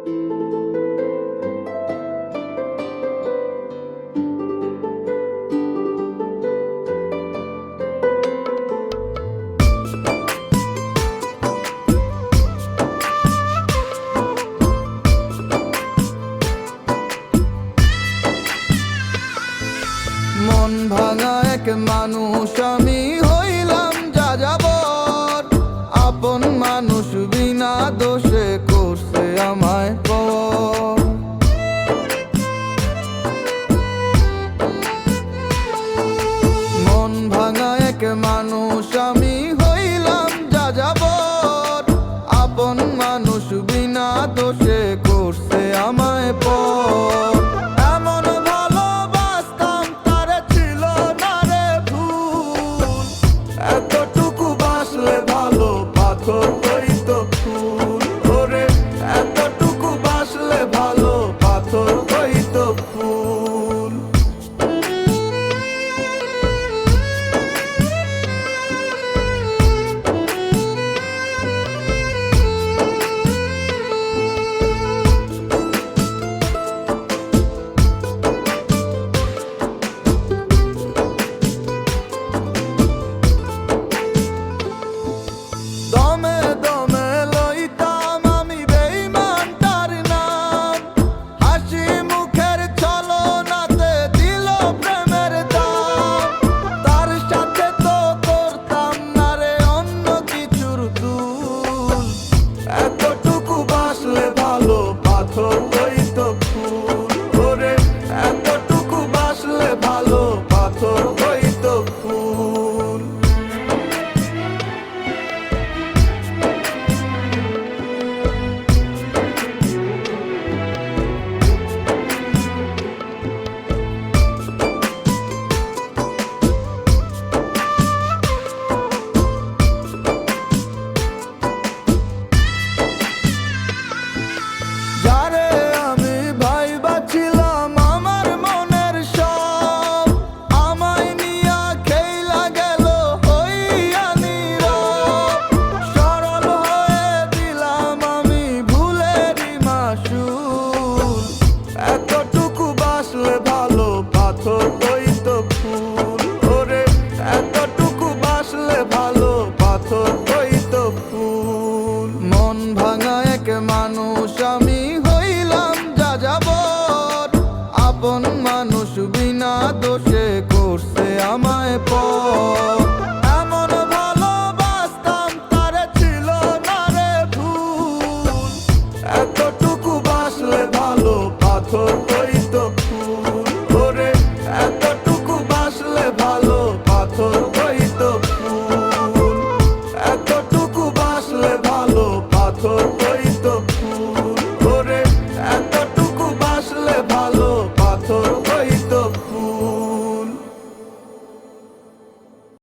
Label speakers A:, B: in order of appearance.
A: মন ভাঙা এক মানুষ আমি হইলাম যাযাবর, আপন মানুষ বিনা দোষে করছে আমায় পর। মন ভাঙা এক মানুষ আমি হইলাম যাযাবর, আপন মানুষ বিনা দোষে করছে আমায় পর। এতটুকু বাসলে ভালো পাথর হইতো ফুল, ওরে এতটুকু বাসলে ভালো পাথর হইতো ফুল। দমে দমে লইতাম আমি বেঈমানটার নাম, হাসি মুখের ছলনাতে দিল প্রেমের দাম। তার সাথে তো করতাম না রে অন্য কিছুর দুল, এতটুকু বাসলে ভালো পাথর হইতো ফুল, ওরে এতটুকু বাসলে ভালো পাথর হইতো ফুল। যারে আমি ভাইবা ছিলাম আমার মনের সব, আমায় নিয়া খেইলা গেল হইয়া নীরব। সরল হয়ে দিলাম আমি ভুলেরই মাসুল, এতটুকু বাসলে ভালো পাথর হইতো ফুল, ওরে এতটুকু বাসলে ভালো পাথর হইতো ফুল। মন ভাঙা এক মানুষ আমি হইলাম যাযাবর, আপন মানুষ বিনা দোষে করছে আমায় পর।